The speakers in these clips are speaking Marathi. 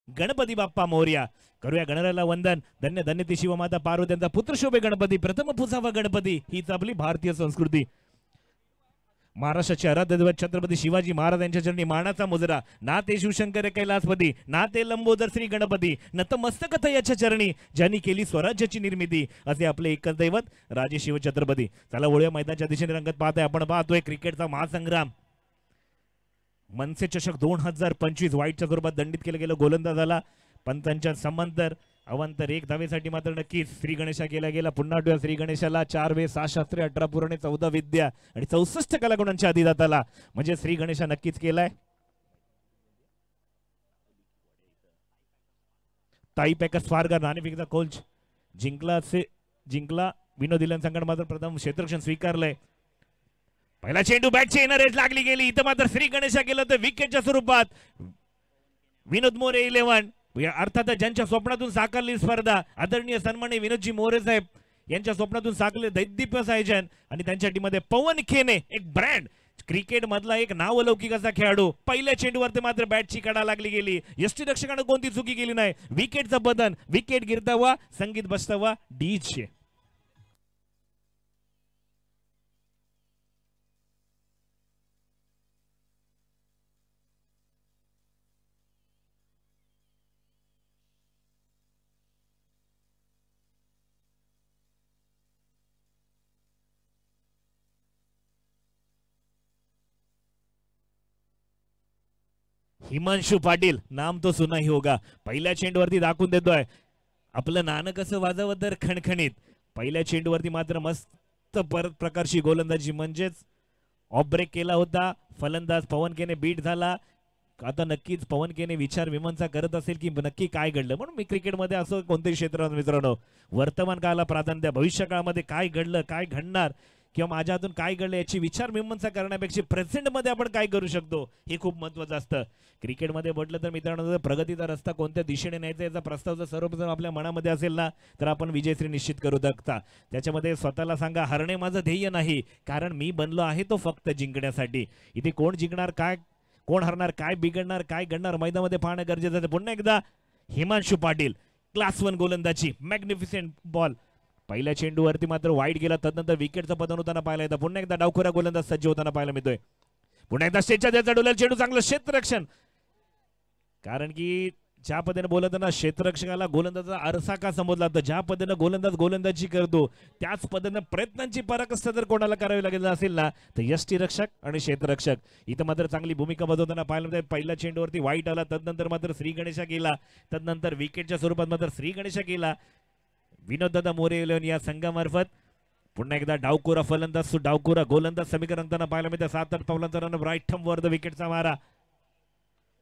गणपती बाप्पा मोरया. करूया गणरायाला वंदन. धन्य धन्य ती शिवमाता पार्वती यांचा पुत्र शोभे गणपती. प्रथम पुजावा गणपती. हीच आपली भारतीय संस्कृती. महाराष्ट्राचे आराध्य दैवत छत्रपती शिवाजी महाराज यांच्या चरणी मानाचा मुजरा. ना ते शिवशंकर कैलासपती, ना ते लंबोदर श्री गणपती, नतमस्तक याच्या चरणी ज्यांनी केली स्वराज्याची निर्मिती, असे आपले एकच दैवत राजे शिवछत्रपती. चला वळूया मैदानाच्या दिशेने रंगत पाहतोय. आपण पाहतोय क्रिकेटचा महासंग्राम. मनसे चषक 2025 वाईटच्या स्वरूपात दंडित केलं गेलं गोलंदाजाला. पंतांच्या समांतर अवांतर 1 धावेसाठी मात्र नक्कीच श्री गणेशा केला गेला. पुन्हा आठवूया श्री गणेशाला 4 वे 6 शास्त्रे 18 पुराणे 14 विद्या आणि 64 कलागुणांच्या अधिदाताला म्हणजे श्री गणेशा नक्कीच केलाय. ताई पॅकर्स फारगर नाणेफेकीचा कोच जिंकला विनोद इलन संघाने मात्र प्रथम क्षेत्ररक्षण स्वीकारलंय. पहिला चेंडू बॅटची येणार लागली गेली. इथं मात्र श्री गणेशा केलं तर विकेटच्या स्वरूपात. विनोद मोरे 11 अर्थात ज्यांच्या स्वप्नातून साकारली स्पर्धा आदरणीय सन्माननीय विनोदजी मोरे साहेब यांच्या स्वप्नातून साकारले दैदिप्य आयोजन आणि त्यांच्या टीममध्ये पवन खेने एक ब्रँड क्रिकेट मधला एक नावलौकिक असा खेळाडू. पहिल्या चेंडूवरती मात्र बॅटची कडा लागली गेली. यष्टीरक्षकाने कोणती चुकी केली नाही. विकेटचं बदन. विकेट गिरतावा संगीत बसतावा डीजे. हिमांशु पाटील नाम तो सुना ही होगा. पहिल्या चेंडूवरती दाखवून देतोय आपलं नाणं कसं वाजवत तर खणखणीत. पहिल्या चेंडूवरती मात्र मस्त परत प्रकारची गोलंदाजी म्हणजेच ऑफ ब्रेक केला होता. फलंदाज पवन केने बीट झाला. आता नक्कीच पवन केने विचार विमर्श करत असेल की नक्की काय घडलं. म्हणून मी क्रिकेटमध्ये असं कोणतेही क्षेत्र मित्रांनो वर्तमान काळाला प्राधान्य द्या. भविष्य काळामध्ये काय घडलं काय घडणार किंवा माझ्या हातून काय घडलं याची विचार मीमांसा करण्यापेक्षा प्रेझेंट मध्ये आपण काय करू शकतो हे खूप महत्त्वाचं असतं. क्रिकेटमध्ये म्हटलं तर मित्रांनो प्रगतीचा रस्ता कोणत्या दिशेने न्यायचा याचा प्रस्ताव जर सर्वप्रथम आपल्या मनामध्ये असेल ना तर आपण विजयश्री निश्चित करू शकता. त्याच्यामध्ये स्वतःला सांगा हरणे माझं ध्येय नाही, कारण मी बनलो आहे तो फक्त जिंकण्यासाठी. इथे कोण जिंकणार काय कोण हरणार काय बिघडणार काय घडणार मैदानामध्ये पाहणं गरजेचं आहे. पुन्हा एकदा हिमांशु पाटील क्लास 1 गोलंदाजी मॅग्निफिसेंट बॉल. पहिल्या चेंडूवरती मात्र वाईट गेला. तदनंतर विकेटचं पतन होताना पाहायला येतं. पुन्हा एकदा डावखोरा गोलंदाज सज्ज होताना पाहायला मिळतोय. पुन्हा एकदा स्टेजच्या त्या चढवलेला चेंडू चांगलं क्षेत्ररक्षण. कारण की ज्या पद्धतीने बोलताना क्षेत्ररक्षकाला गोलंदाजा आरसा का संबोधला तर ज्या पद्धतीने गोलंदाज गोलंदाजी करतो त्याच पद्धतीने प्रयत्नांची पराकाष्ठा जर कोणाला करावी लागेल असेल ना तर यष्टीरक्षक आणि क्षेत्ररक्षक. इथं मात्र चांगली भूमिका बजावताना पाहायला मिळते. पहिल्या चेंडूवरती वाईट आला. तदनंतर मात्र श्री गणेशा केला. तदनंतर विकेटच्या स्वरूपात मात्र श्री गणेशा केला. विनोददादा मोरे या संघामार्फत. पुन्हा एकदा डावकुरा फलंदाज डावकुरा गोलंदाज समीकरण पाहायला मिळते. 7-8 पावलांचा रन राईट वर्ध विकेटचा मारा.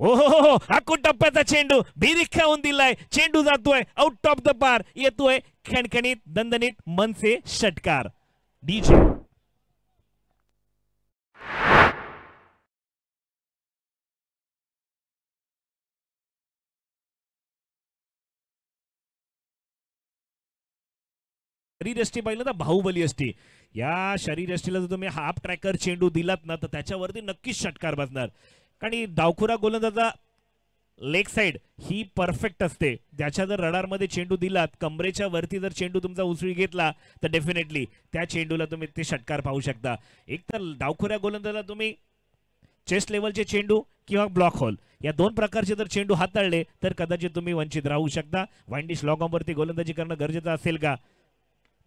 ओहो हाकून टप्प्याचा चेंडू बिरिख खाऊन दिलाय. चेंडू जातोय आउट ऑफ द पार. येतोय खणखणीत दणदणीत मनसे षटकार. डीजे शरीरयष्टी पाहिलं तर बाहुबली असती. या शरीरयष्टीला जर तुम्ही हाफ ट्रॅकर चेंडू दिलात ना तर त्याच्यावरती नक्कीच षटकार बसणार. कारण डावखुरा गोलंदाजा लेग साइड ही परफेक्ट असते. त्याच्या जर रडारमध्ये चेंडू दिलात कमरेच्या वरती जर चेंडू तुमचा उसळी घेतला तर डेफिनेटली त्या चेंडूला तुम्ही ते षटकार पाहू शकता. एक तर डावखुऱ्या गोलंदाजाला तुम्ही चेस्ट लेवलचे चेंडू किंवा ब्लॉक होल या 2 प्रकारचे जर चेंडू हाताळले तर कदाचित तुम्ही वंचित राहू शकता. वाइंडिश लॉगॉमवरती गोलंदाजी करणं गरजेचं असेल का.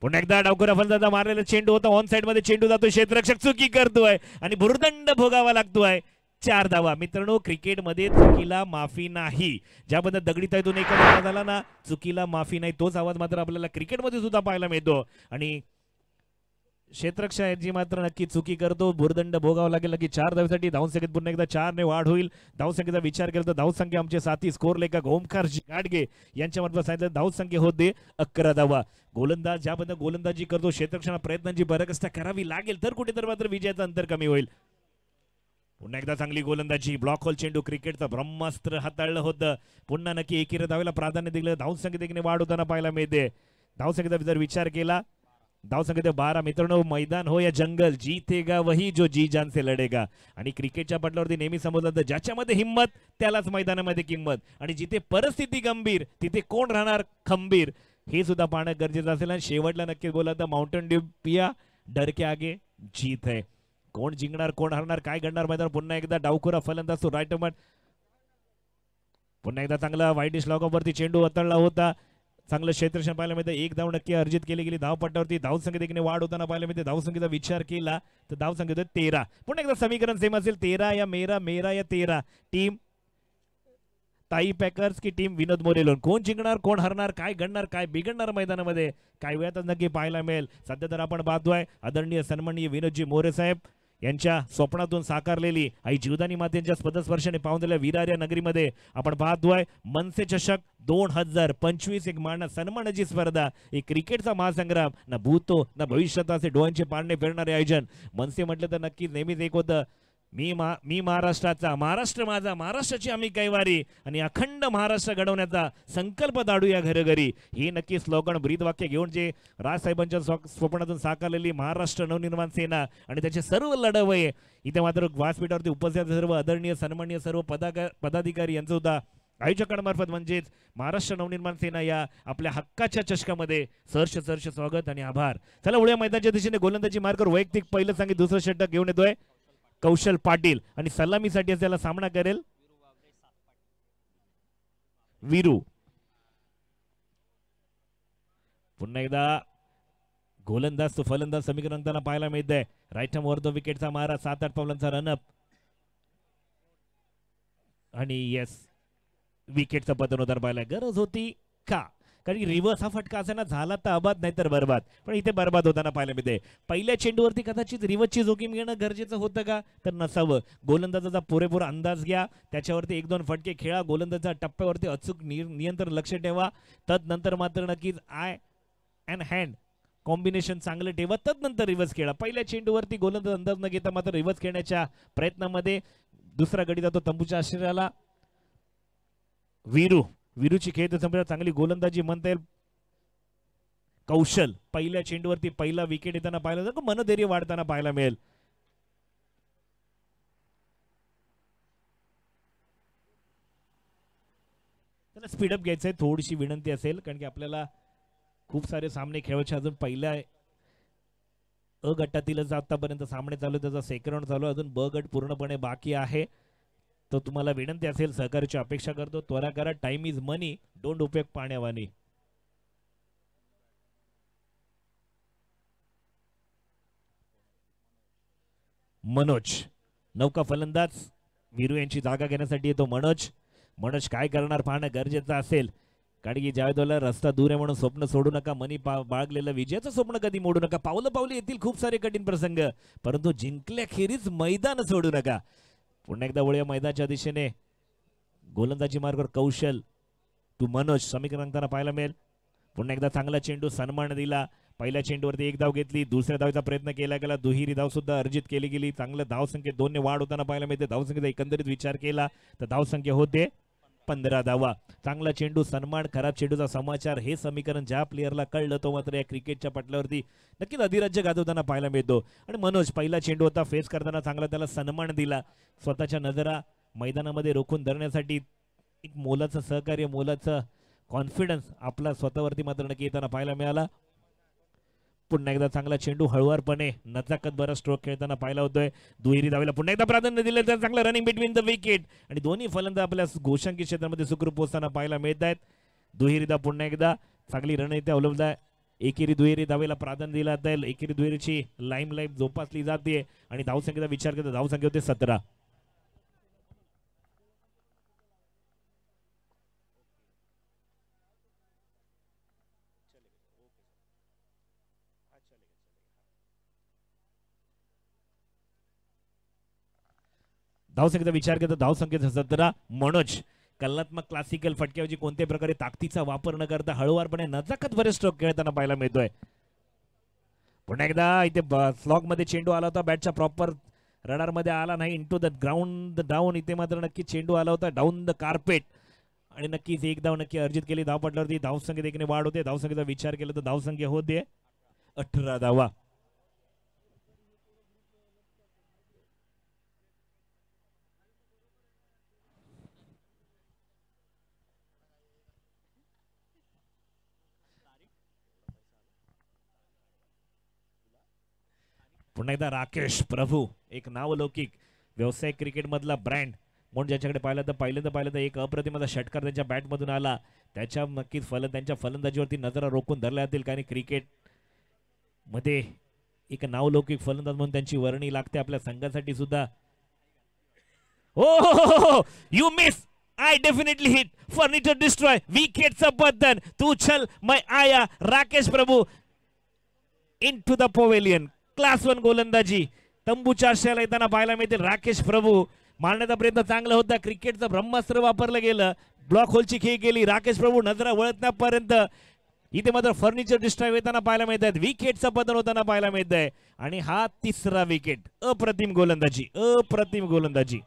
पुन्हा एकदा डावखुरा फलंदाजा मारलेला चेंडू होता. ऑन साइड मध्ये चेंडू जातोय. क्षेत्ररक्षक चुकी करतोय आणि भुर्दंड भोगावा लागतोय. 4 धावा. मित्रांनो क्रिकेटमध्ये चुकीला माफी नाही. ज्या पद्धत दगडी ताईतून एक आवाज झाला ना चुकीला माफी नाही तोच आवाज मात्र आपल्याला क्रिकेटमध्ये सुद्धा पाहायला मिळतो. आणि क्षेत्ररक्षक मात्र नक्की चुकी करतो. भुर्दंड भोगावा लागेल की 4 धावेसाठी धावसंख्येत पुन्हा एकदा 4 ने वाढ होईल. धावसंख्येचा विचार केला तर धावसंख्या आमचे साथी स्कोर लेखक ओमकार गाडगे यांच्यामार्फत सांगितलं धावसंख्या होते 11 धावा. गोलंदाज ज्या पद्धतीने गोलंदाजी करतो क्षेत्ररक्षण प्रयत्नांची बरकस्ता करावी लागेल तर कुठेतरी मात्र विजयाचं अंतर कमी होईल. पुन्हा एकदा चांगली गोलंदाजी ब्लॉक होल चेंडू क्रिकेटचं ब्रह्मास्त्र हाताळलं होतं. पुन्हा नक्की एकेरी धावेला प्राधान्य दिलं. धावसंख्येत वाढ होताना पाहायला मिळते. धावसंख्येचा जर विचार केला धाव संख्या 12. मित्रांनो, मैदान हो या जंगल, जीतेगा वही जो जी जान से लढेगा. आणि क्रिकेटच्या पटलावरती नेहमी समजलं जातं, ज्याच्यामध्ये हिंमत त्यालाच मैदानामध्ये किंमत. आणि जिथे परिस्थिती गंभीर तिथे कोण राहणार खंबीर, हे सुद्धा पाहणं गरजेचं असेल. आणि शेवटला नक्कीच बोला तर माउंटेन ड्यू पिया, डर के आगे जीत है. कोण जिंकणार कोण हरणार काय घडणार मैदान. पुन्हा एकदा डावखुरा फलंदाज तो राईट हँड. पुन्हा एकदा चांगला वाईट लॉकअप वरती चेंडू अतळला होता. चांगलं क्षेत्ररक्षण पाहायला मिळतं. एक धाव नक्की अर्जित केली गेली धावपट्ट्यावरती. धावसंख्येत देखील वाढ होताना पाहायला मिळते. धावसंख्येचा विचार केला तर धावसंख्येत 13. पुन्हा एकदा समीकरण सेम असेल. 13 या मेरा, मेरा या 13. टीम ताई पॅकर्स की टीम विनोद मोरे लोन. कोण जिंकणार कोण हरणार काय घडणार काय बिघडणार मैदानामध्ये काय वेळातच नक्की पाहायला मिळेल. सध्या तर आपण पाहतोय आदरणीय सन्माननीय विनोदजी मोरे साहेब यांच्या स्वप्नातून साकारलेली आई जीवदानी मातेच्या पदस्पर्शाने पाहून दिलेल्या विरार या नगरीमध्ये आपण पाहतोय मनसे चषक 2025 एक माना सन्मानाची स्पर्धा. एक क्रिकेटचा महासंग्राम. ना भूतो ना भविष्यात असे डोळ्यांचे पारणे फेरणारे आयोजन. मनसे म्हटलं तर नक्कीच नेहमीच एक होतं मी महाराष्ट्राचा, महाराष्ट्र माझा, महाराष्ट्राची आम्ही कैवारी आणि अखंड महाराष्ट्र घडवण्याचा संकल्प दाडूया घरोघरी. हे नक्की स्लोगन ब्रीद वाक्य घेऊन जे राजसाहेबांच्या स्वप्नातून साकारलेली महाराष्ट्र नवनिर्माण सेना आणि त्याचे सर्व लढवय इथे मात्र व्यासपीठावरती उपस्थित सर्व आदरणीय सन्माननीय सर्व पदाधिकारी यांचं सुद्धा आयोजकांमार्फत म्हणजेच महाराष्ट्र नवनिर्माण सेना या आपल्या हक्काच्या चषकामध्ये सहर्ष स्वागत आणि आभार. चला उड्या मैदानाच्या दिशेने गोलंदाजी मार्कर वैयक्तिक पहिलं सांगित दुसरं षटक घेऊन येतोय कौशल पाटील आणि सलामीसाठी त्याला सामना करेल वीरू. पुन्हा एकदा गोलंदाज तो फलंदाज समीकरण रंगताना पाहायला मिळत आहे. राईट वर तो विकेटचा मारा 7-8 पावलांचा रनअप आणि येस विकेटचं पतन होताना पाहायला गरज होती का, कारण रिव्हर्स हा फटका असा ना झाला तर आबाद नाही तर बरबाद. पण इथे बरबाद होताना पाहायला मिळते. पहिल्या चेंडूवरती कदाचित रिव्हर्सची जोखीम घेणं गरजेचं होतं का तर नसावं. गोलंदाजाचा पुरेपूर अंदाज घ्या, त्याच्यावरती 1-2 फटके खेळा. गोलंदाजाच्या टप्प्यावरती अचूक नियंत्रण लक्ष ठेवा. तदनंतर मात्र नक्कीच आय अँड हँड कॉम्बिनेशन चांगलं ठेवा. तदनंतर रिव्हर्स खेळा. पहिल्या चेंडूवरती गोलंदाज अंदाज न घेता मात्र रिव्हर्स खेळण्याच्या प्रयत्नामध्ये दुसरा गडी जातो तंबूच्या आश्रयाला. वीरूची खेळ संपला. चांगली गोलंदाजी म्हणता येईल. कौशल पहिल्या चेंडूवरती पहिला विकेट येताना पाहिलं तर मनधैर्य वाढताना पाहायला मिळेल. त्याला स्पीडअप घ्यायचंय थोडीशी विनंती असेल, कारण की आपल्याला खूप सारे सामने खेळायचे. अजून पहिल्या अ गटातीलच आतापर्यंत सामने चालू, त्याचा सेकंड राऊंड चालू, अजून ब गट पूर्णपणे बाकी आहे. तो तुम्हाला विनंती असेल सहकार्याची अपेक्षा करतो. त्वरा करा. टाइम इज मनी, डोंट उपयोग पाण्यावानी. मनोज नौका फलंदाज वीरू यांची जागा घेण्यासाठी येतो. मनोज काय करणार पाहणं गरजेचं असेल, कारण की ज्यावेळेला रस्ता दूर आहे म्हणून स्वप्न सोडू नका. मनी बाळगलेलं विजयाचं स्वप्न कधी मोडू नका. पावलं पावलं येतील खूप सारे कठीण प्रसंग, परंतु जिंकल्याखेरीज मैदान सोडू नका. पुन्हा एकदा वळूया मैदानाच्या दिशेने. गोलंदाजी मार्गावर कौशल टू मनोज समीकरण रंगताना पाहायला मिळेल. पुन्हा एकदा चांगला चेंडू सन्मान दिला. पहिल्या चेंडूवरती 1 धाव घेतली. दुसऱ्या धावचा प्रयत्न केला गेला. दुहेरी धाव सुद्धा अर्जित केली गेली. चांगलं धावसंख्येत 2 ने वाढ होताना पाहायला मिळते. धावसंख्येचा एकंदरीत विचार केला तर धावसंख्या होते 15 धावा. चांगला चेंडू सन्मान, खराब चेंडूचा समाचार, हे समीकरण ज्या प्लेअरला कळलं तो मात्र या क्रिकेटच्या पटलावरती नक्कीच अधिराज्य गाजवताना पाहायला मिळतो. आणि मनोज पहिला चेंडू होता फेस करताना चांगला त्याला सन्मान दिला. स्वतःच्या नजरा मैदानामध्ये रोखून धरण्यासाठी एक मोलाचं सहकार्य, मोलाचं कॉन्फिडन्स आपला स्वतःवरती मात्र नक्की येताना पाहायला मिळाला. पुन्हा एकदा चांगला चेंडू हळुवारपणे नजाकत बरा स्ट्रोक खेळताना पाहायला होतोय. दुहेरी धावेला पुन्हा एकदा प्राधान्य दिले तर चांगला रनिंग बिटवीन द विकेट आणि दोन्ही फलंदाज आपल्या घोषांकित क्षेत्रामध्ये सुखरूप पोहोचताना पाहायला मिळत आहेत. दुहेरी धाव पुन्हा एकदा चांगली रणनीती अवलंबत आहे. एकेरी दुहेरी धावेला प्राधान्य दिला जाईल. एकेरी दुहेरीची लाईम लाईफ जोपासली जाते आणि धावसंख्येचा विचार करता धावसंख्या होते 17. धावसंख्येचा विचार करता धावसंख्येचा 17. मनोज कलात्मक क्लासिकल फटक्याऐवजी कोणत्याही प्रकारे ताकदीचा वापर न करता हळूवारपणे नजाकत बरे स्ट्रोक खेळताना पाहायला मिळतोय. पुन्हा एकदा इथे स्लॉग मध्ये चेंडू आला होता. बॅटच्या प्रॉपर रडार मध्ये आला नाही. इंटू द ग्राउंड डाऊन इथे मात्र नक्की चेंडू आला होता डाऊन द कार्पेट आणि नक्कीच 1 धाव नक्की अर्जित केली. धावपटलावरती धावसंख्येत 1 ने वाढ होते. धावसंख्येचा विचार केला तर धावसंख्या होते 18 धावा. पुन्हा एकदा राकेश प्रभू, एक नावलौकिक व्यावसायिक क्रिकेट मधला ब्रँड म्हणून ज्याच्याकडे पाहिलं तर पहिल्यांदा एक अप्रतिम षटकार त्यांच्या बॅट मधून आला. त्याच्या नक्कीच त्यांच्या फलंदाजीवरती नजरा रोखून धरल्या जातील, कारण क्रिकेट मध्ये एक नावलौकिक फलंदाज म्हणून त्यांची वर्णी लागते आपल्या संघासाठी सुद्धा. Oh you miss, I definitely hit, furniture destroy, wickets up button, तू चल मैं आया. Rakesh Prabhu into the pavilion, class 1 गोलंदाजी तंबूच्या आश्रयाला येताना पाहायला मिळते. राकेश प्रभू मारण्याचा प्रयत्न चांगला होता, क्रिकेटचं ब्रह्मास्त्र वापरलं गेलं, ब्लॉक होलची खेळ केली. राकेश प्रभू नजरा वळतण्यापर्यंत इथे मात्र फर्निचर डिस्ट्रॉय येताना पाहायला मिळत आहेत, विकेटचं पतन होताना पाहायला मिळत आहे. आणि हा तिसरा विकेट. अप्रतिम गोलंदाजी, अप्रतिम गोलंदाजी.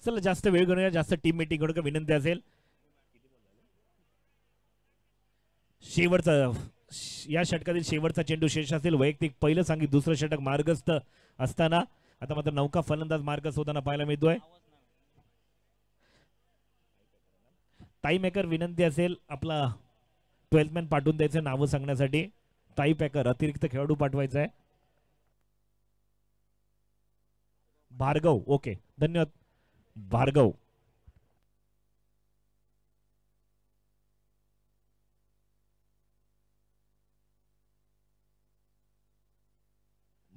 चला जास्त वेळ घेऊया, जास्त टीम मीटिंग करू, विनंती असेल. शेवटचा या षटकातील शेवटचा चेंडू शेष असेल. वैयक्तिक पहिलं सांगित दुसरं षटक मार्गस्थ असताना आता मात्र नौका फलंदाज मार्गस्थ होताना पाहायला मिळतोय. टाई मेकर विनंती असेल आपला 12th मॅन पाठवून द्यायचं नावं सांगण्यासाठी. टाई पॅकर अतिरिक्त खेळाडू पाठवायचा आहे. भार्गव, ओके धन्यवाद भार्गव.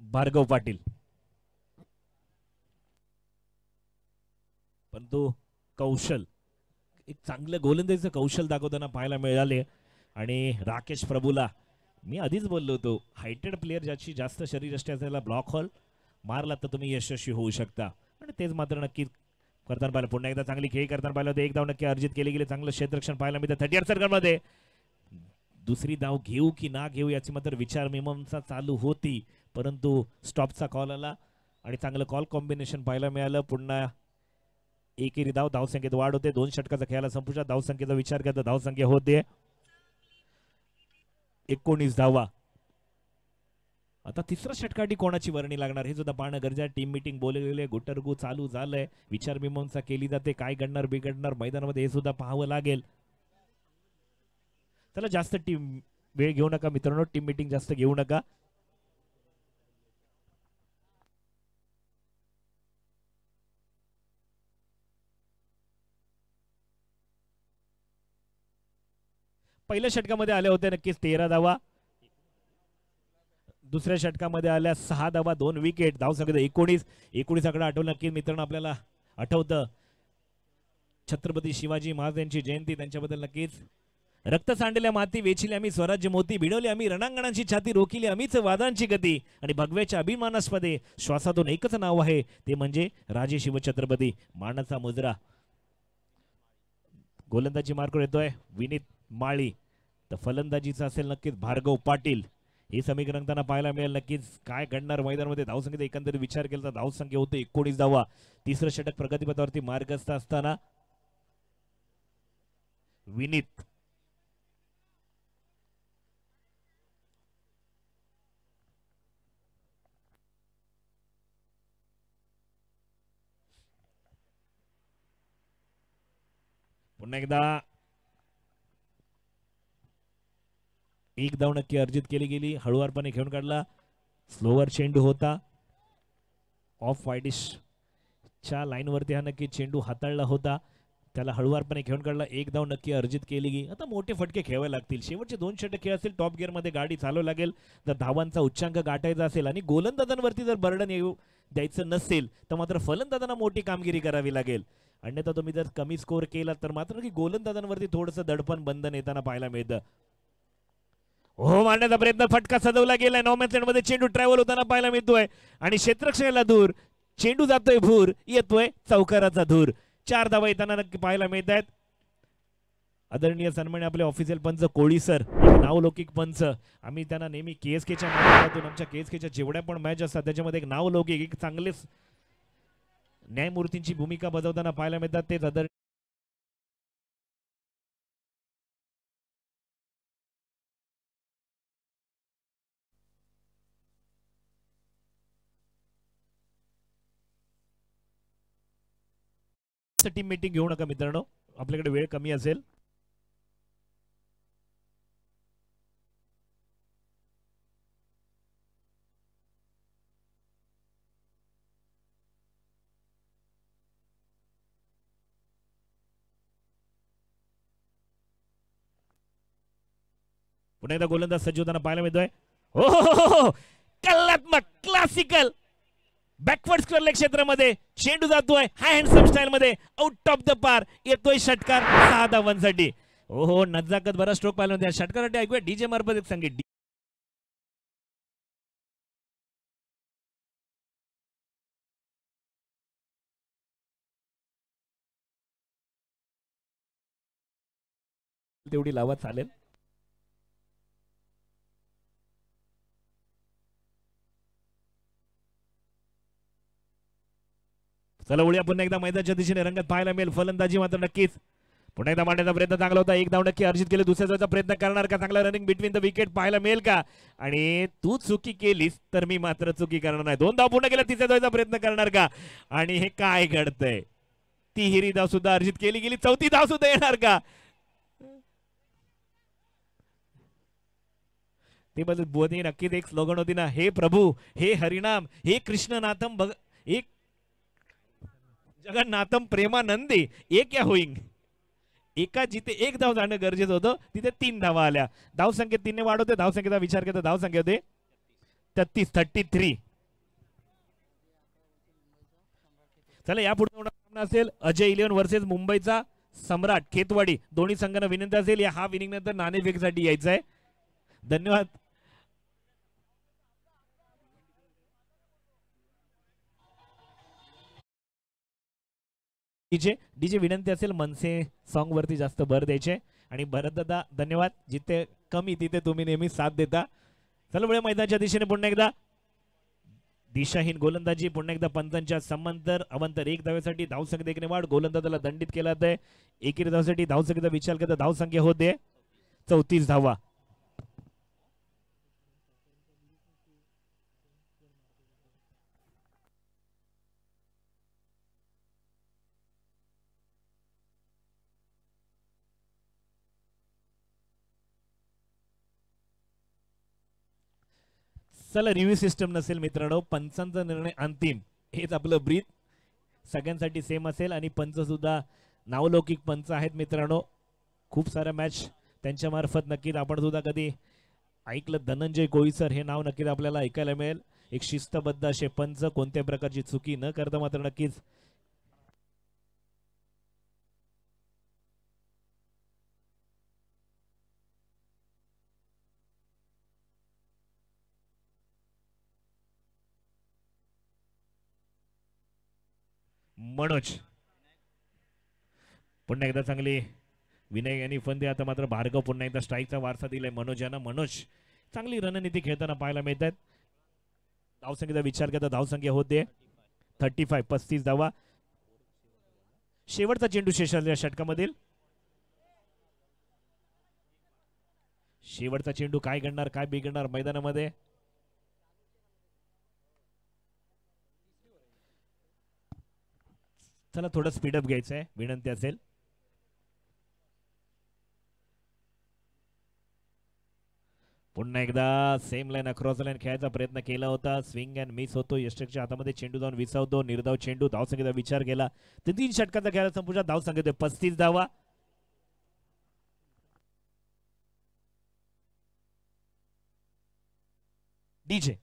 भार्गव पाटील. परंतु कौशल, एक चांगलं गोलंदाजीचं कौशल दाखवताना पाहायला मिळाले. आणि राकेश प्रभूला मी आधीच बोललो होतो, हायटेड प्लेअर ज्याची जास्त शरीरयष्टी असेल ब्लॉक हॉल मारला तर तुम्ही यशस्वी होऊ शकता. आणि तेच मात्र नक्की करताना पाहिलं. पुन्हा एकदा चांगली खेळ करताना पाहिलं होतं. एक धाव नक्की अर्जित केली गेली. चांगलं क्षेत्ररक्षण पाहायला मिळतं 38 सर्कलमध्ये. दुसरी धाव घेऊ की ना घेऊ याची मात्र विचार मीमांसा चालू होती, परंतु स्टॉपचा कॉल आला आणि चांगलं कॉल कॉम्बिनेशन पाहायला मिळालं. पुन्हा एकेरी धाव, धावसंख्येत वाढ होते. 2 षटकाचा खेळाला संपुष्टात. धावसंख्येचा विचार करता धावसंख्या होते 19 धावा. आता तिसरा षटकासाठी कोणाची वर्णी लागणार हे सुद्धा पाहणं गरजेचं आहे. टीम मीटिंग बोललेले, गुटरगू चालू झालंय, विचार मीमांसा केली जाते, काय घडणार बिघडणार मैदानामध्ये हे सुद्धा पाहावं लागेल. चला जास्त टीम वेळ घेऊ नका मित्रांनो, टीम मीटिंग जास्त घेऊ नका. पहिल्या षटकामध्ये आले होते नक्कीच 13 धावा. दुसऱ्या षटकामध्ये आल्या 6 धावा, 2 विकेट. धावसंख्या 19 आकडा आठवलं नक्की मित्रांनो. आपल्याला आठवतं छत्रपती शिवाजी महाराज यांची जयंती, त्यांच्याबद्दल नक्कीच. रक्त सांडल्या माती वेचिली आम्ही स्वराज्य मोती, भिडवली आम्ही रणांगणाची छाती, रोखिली आम्हीच वादांची गती, आणि भगव्याच्या अभिमानास्पदे श्वासातून एकच नाव आहे ते म्हणजे राजे शिवछत्रपती. मानाचा मुजरा. गोलंदाजी मार्कवर येतोय विनीत माळी, तर फलंदाजीचा असेल नक्कीच भार्गव पाटील. हे समीकरण त्यांना पाहायला मिळेल नक्कीच. काय घडणार मैदानामध्ये धावसंख्येचा एकंदरीत विचार केला तर धावसंख्या होते 19 धावा. तिसरं षटक प्रगतीपथावरती मार्गस्थ असताना विनीत पुन्हा एकदा एक धाव नक्की अर्जित केली गेली. हळुवारपणे खेळून काढला. स्लोवर चेंडू होता. ऑफ वाईडिशच्या लाईनवरती हा नक्की चेंडू हाताळला होता. त्याला हळुवारपणे खेळून काढला. एक धाव नक्की अर्जित केली गेली. आता मोठे फटके खेळावे लागतील. शेवटचे 2 षटक खेळ असेल, टॉप गिअरमध्ये गाडी चालवावी लागेल. जर धावांचा उच्चांक गाठायचा असेल आणि गोलंदाजांवरती जर बर्डन येऊ द्यायचं नसेल तर मात्र फलंदाजांना मोठी कामगिरी करावी लागेल. अन्यथा तुम्ही जर कमी स्कोर केला तर मात्र की गोलंदाजांवरती थोडंसं दडपण बंधन येताना पाहायला मिळतं. हो, मारण्याचा प्रयत्न, फटका सजवला गेलाय. नॉमॅन मध्ये चेंडू ट्रॅव्हल होताना पाहायला मिळतोय आणि क्षेत्रक्षणाला दूर चेंडू जातोय भूर, येतोय चौकाराचा धूर. 4 धावा येताना नक्की पाहायला मिळत आहेत. आदरणीय सन्मान्य आपले ऑफिशियल पंच कोळी सर, नावलौकिक पंच. आम्ही त्यांना नेहमी केएसकेच्या माध्यमातून आमच्या केएसकेच्या जेवढ्या पण मॅच असतात त्याच्यामध्ये एक नावलौकिक, एक चांगलेच न्यायमूर्तींची भूमिका बजावताना पाहायला मिळतात. तेच आदरणीय टीम मीटिंग घेऊ नका मित्रांनो, आपल्याकडे वेळ कमी असेल. पुन्हा एकदा गोलंदाज सज्ज होताना पाहायला मिळतोय. हो, कलात्मक क्लासिकल बॅकवर्ड स्क्वेअर क्षेत्रामध्ये चेंडू जातोय हाय हँडसम स्टाईल मध्ये, आउट ऑफ द पार, येतोय षटकार 6 धावांसाठी. हो, नजाकत बरा स्ट्रोक पाहिला होता षटकारासाठी. ऐकूया डीजे मार्फत एक संगीत. तेवढी लावा चालेल. चला उड्या पुन्हा एकदा मैदानाच्या दिशेने रंगत पाहायला मिळेल. फलंदाजी मात्र नक्कीच पुन्हा एकदा मांडण्याचा प्रयत्न चांगला होता. 1 धाव नक्की अर्जित केले. दुसऱ्या धावाचा प्रयत्न करणार का? चांगला रनिंग बिटवीन द विकेट पाहायला मिळेल का? आणि तू चुकी केलीस तर मी मात्र चुकी करणार नाही. 2 धाव पूर्ण केल्या. तिसऱ्या धावाचा प्रयत्न करणार का? आणि हे काय घडतंय? तिहेरी धाव सुद्धा अर्जित केली गेली. 4थी धाव सुद्धा येणार का? ते बोधी नक्कीच एक स्लोगन होती ना, हे प्रभू, हे हरिनाम, हे कृष्णनाथम एक जगन्नाथम प्रेमानंदी, एक क्या होईंग. एका जिथे 1 धाव जाणं गरजेचं होतं तिथे 3 धावा आल्या. धावसंख्येत 3 ने वाढ होते. धावसंख्येचा विचार केला धावसंख्या होते 33. चला यापुढे सामना असेल अजय 11 वर्सेस मुंबईचा सम्राट खेतवाडी. दोन्ही संघांना विनंती असेल या हाफ इनिंग नंतर नाणेफेकीसाठी यायचं आहे. धन्यवाद. डीजे विनंती असेल मनसे सॉन्ग वरती जास्त भर द्यायचे. आणि भरत दादा धन्यवाद, जिथे कमी तिथे तुम्ही नेहमी साथ देता. चला वेळ मैदानाच्या दिशेने पुन्हा एकदा दिशाहीन गोलंदाजी. पुन्हा एकदा पंचांच्या समांतर अवंतर 1 धावेसाठी धावसंख्या देखील वाढ. गोलंदाजाला दंडित केला जाते. एकेरी धावेसाठी धावसंख्येचा विचार करता धावसंख्या होते 34 धावा. चला रिव्ह्यू सिस्टम नसेल मित्रांनो, पंचांचा निर्णय अंतिम हेच आपलं ब्रीथ सगळ्यांसाठी सेम असेल. आणि पंच सुद्धा नावलौकिक पंच आहेत मित्रांनो. खूप साऱ्या मॅच त्यांच्या मार्फत नक्कीच आपण सुद्धा कधी ऐकलं. धनंजय कोळी सर हे नाव नक्कीच आपल्याला ऐकायला मिळेल. एक शिस्तबद्ध असे पंच, कोणत्या प्रकारची चुकी न करता मात्र नक्कीच मनोज पुन्हा एकदा चांगली विनय यांनी फंदे. आता मात्र भार्गव पुन्हा एकदा स्ट्राईकचा वारसा दिलाय मनोज यांना. मनोज चांगली रणनीती खेळताना पाहायला मिळतात. धावसंख्येचा विचार करता धावसंख्या होते 35 धावा. शेवटचा चेंडू शेषाच्या षटकामधील शेवटचा चेंडू काय घडणार, काय बिघडणार मैदानामध्ये? चला थोडं स्पीडअप घ्यायचं आहे, विनंती असेल. पुन्हा एकदा सेम लाईन अक्रॉस लाईन खेळायचा प्रयत्न केला होता. स्विंग अँड मिस होतो. यष्टकच्या हातामध्ये चेंडू जाऊन विसावतो. निर्धाव चेंडू. धावसंख्येचा विचार केला तर 3 षटकाचा खेळायला संपूर्ण धावसंख्या 35 धावा. डीजे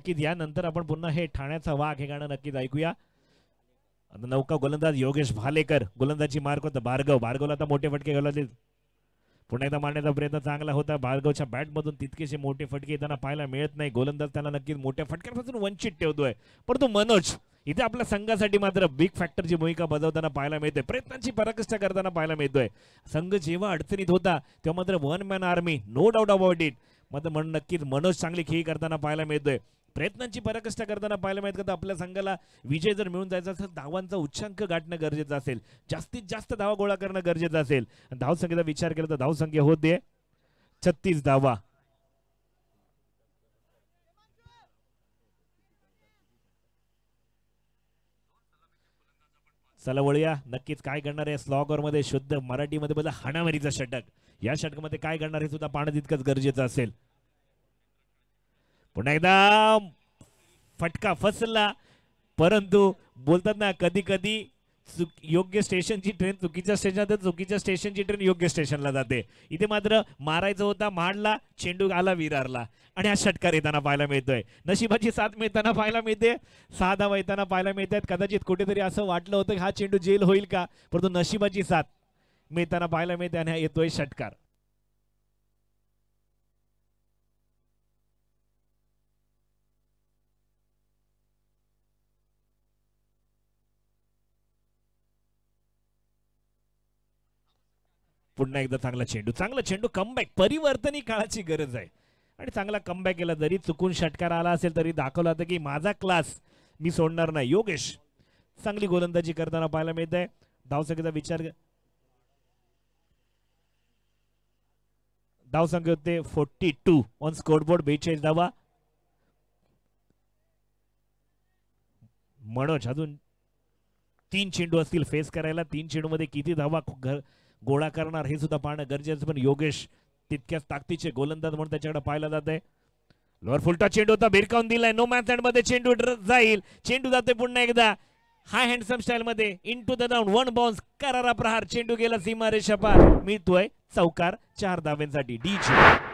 नक्कीच यानंतर आपण पुन्हा हे ठाण्याचा वाघ हे गाणं नक्कीच ऐकूया. आता नौका गोलंदाज योगेश भालेकर, गोलंदाजी मार्क होता भार्गवला आता मोठे फटके घालवले. पुन्हा एकदा मारण्याचा प्रयत्न चांगला होता. भार्गवच्या बॅटमधून तितकेसे मोठे फटके येताना पाहायला मिळत नाही. गोलंदाज त्याला नक्कीच मोठ्या फटक्यांपासून वंचित ठेवतोय. परंतु मनोज इथे आपल्या संघासाठी मात्र बिग फॅक्टरची भूमिका बजावताना पाहायला मिळते. प्रयत्नांची पराकाष्ठा करताना पाहायला मिळतोय. संघ जेव्हा अडचणीत होता तेव्हा मात्र one man army, no doubt about it, मात्र म्हणून नक्कीच मनोज चांगली खेळी करताना पाहायला मिळतोय. प्रयत्नांची पराकाष्ठा करताना पाहायला मिळत का आपल्या संघाला विजय जर मिळून जायचा असेल, धावांचा उच्चांक गाठणं गरजेचं असेल, जास्तीत जास्त धावा गोळा करणं गरजेचं असेल. धावसंख्येचा विचार केला तर धावसंख्या होते 36 धावा. चला वळूया नक्कीच काय करणार आहे स्लॉगर मध्ये, शुद्ध मराठीमध्ये बोला हाणामारीचा षटक. या षटकामध्ये काय करणार हे सुद्धा पाहणं तितकंच गरजेचं असेल. पुन्हा एकदा फटका फसला, परंतु बोलतात ना कधी कधी योग्य स्टेशनची ट्रेन चुकीच्या स्टेशन, चुकीच्या स्टेशनची ट्रेन योग्य स्टेशनला जाते. इथे मात्र मारायचं होता, मारला, चेंडू आला विरारला आणि हा षटकार येताना पाहायला मिळतोय. नशिबाची साथ मिळताना पाहायला मिळते. 6 धावा येताना पाहायला मिळतात. कदाचित कुठेतरी असं वाटलं होतं हा चेंडू जेल होईल का, परंतु नशिबाची साथ मिळताना पाहायला मिळते आणि हा येतोय षटकार. पुन्हा एकदा चांगला चेंडू कमबॅक, परिवर्तनी काळाची गरज आहे आणि चांगला कमबॅक केला. जरी चुकून षटकार आला असेल तरी दाखवला होता की माझा क्लास मी सोडणार नाही. योगेश चांगली गोलंदाजी करताना पाहायला मिळत आहे. धावसंख्येचा विचार, धावसंख्या होते 42 ऑन स्कोरबोर्ड, 42 धावा. मनोज अजून 3 चेंडू असतील फेस करायला. 3 चेंडू मध्ये किती धावा गोळा करणार हे सुद्धा पाहणं गरजेचं. पण योगेश तितक्याच ताकदीचे गोलंदाज म्हणून त्याच्याकडे पाहायला जात आहे. लोअर फुलटा चेंडू होता, भिरकावून दिलाय. नो मॅच हँड मध्ये चेंडू जाईल. चेंडू जाते पुन्हा एकदा हाय हँडसम स्टाईल मध्ये इनटू द ग्राउंड. 1 बाउन्स, करारा प्रहार, चेंडू गेला सीमारेषा पार. मिळतोय चौकार 4 धाव्यांसाठी. डीजी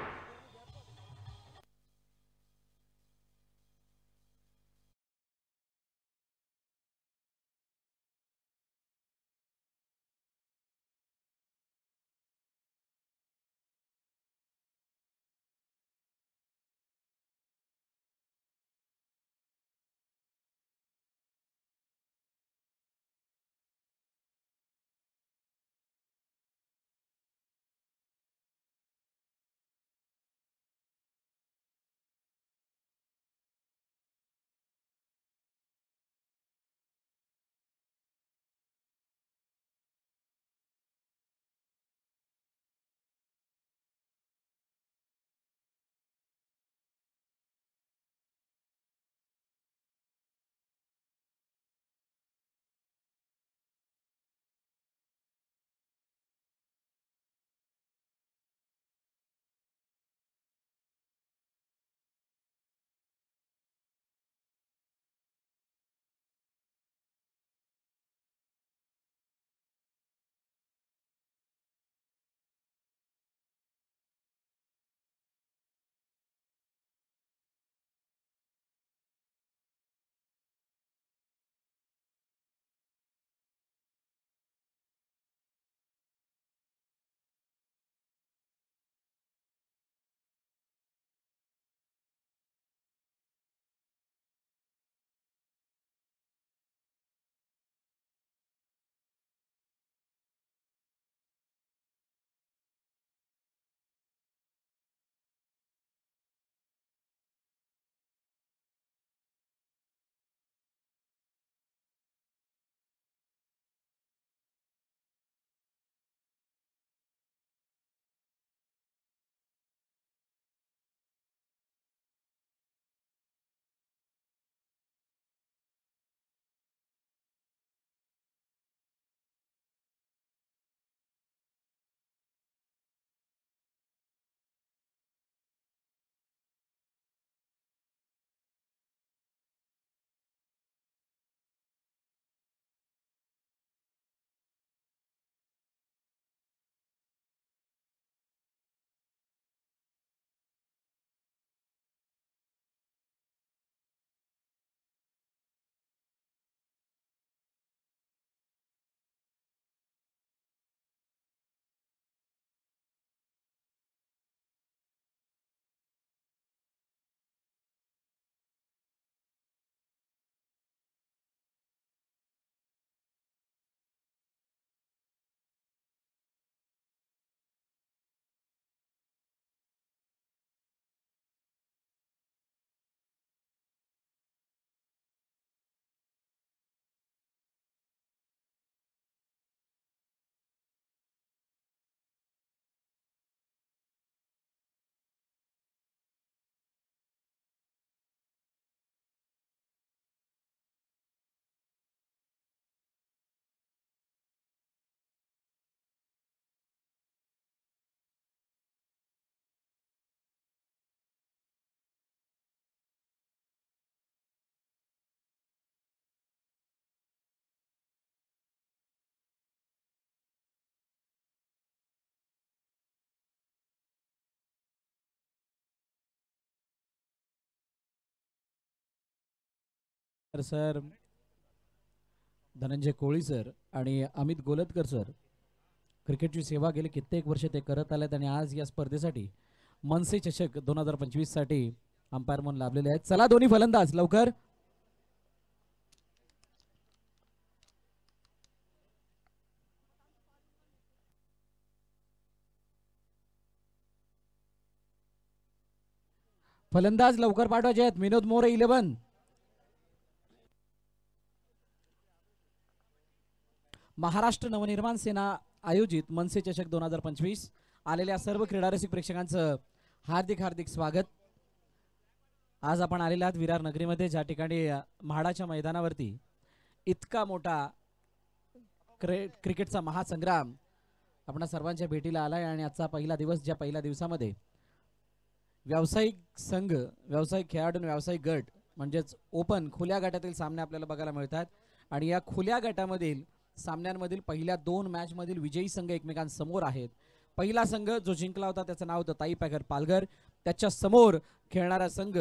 तर सर धनंजय कोळी सर आणि अमित गोलतकर सर क्रिकेटची सेवा गेली कित्येक वर्ष ते करत आलेत आणि आज या स्पर्धेसाठी मनसे चषक 2025 साठी अंपायर म्हणून लाभलेले आहेत. चला दोन्ही फलंदाज लवकर. फलंदाज लवकर पाठवायचे आहेत. विनोद मोरे 11. महाराष्ट्र नवनिर्माण सेना आयोजित मनसे चषक 2025 आलेल्या सर्व क्रीडारसिक प्रेक्षकांचं हार्दिक हार्दिक स्वागत. आज आपण आलेले आहात विरार नगरीमध्ये, ज्या ठिकाणी म्हाडाच्या मैदानावरती इतका मोठा क्रिकेटचा महासंग्राम आपणा सर्वांच्या भेटीला आलाय. आणि आजचा पहिला दिवस, ज्या पहिल्या दिवसामध्ये व्यावसायिक संघ, व्यावसायिक खेळाडू, व्यावसायिक गट म्हणजेच ओपन खुल्या गटातील सामने आपल्याला बघायला मिळतात. आणि या खुल्या गटामधील सामन्यांमधील पहिल्या 2 मॅच मधील विजयी संघ एकमेकांसमोर आहेत. पहिला संघ जो जिंकला होता त्याचं नाव होतं ताई पॅकर पालघर. त्याच्या समोर खेळणारा संघ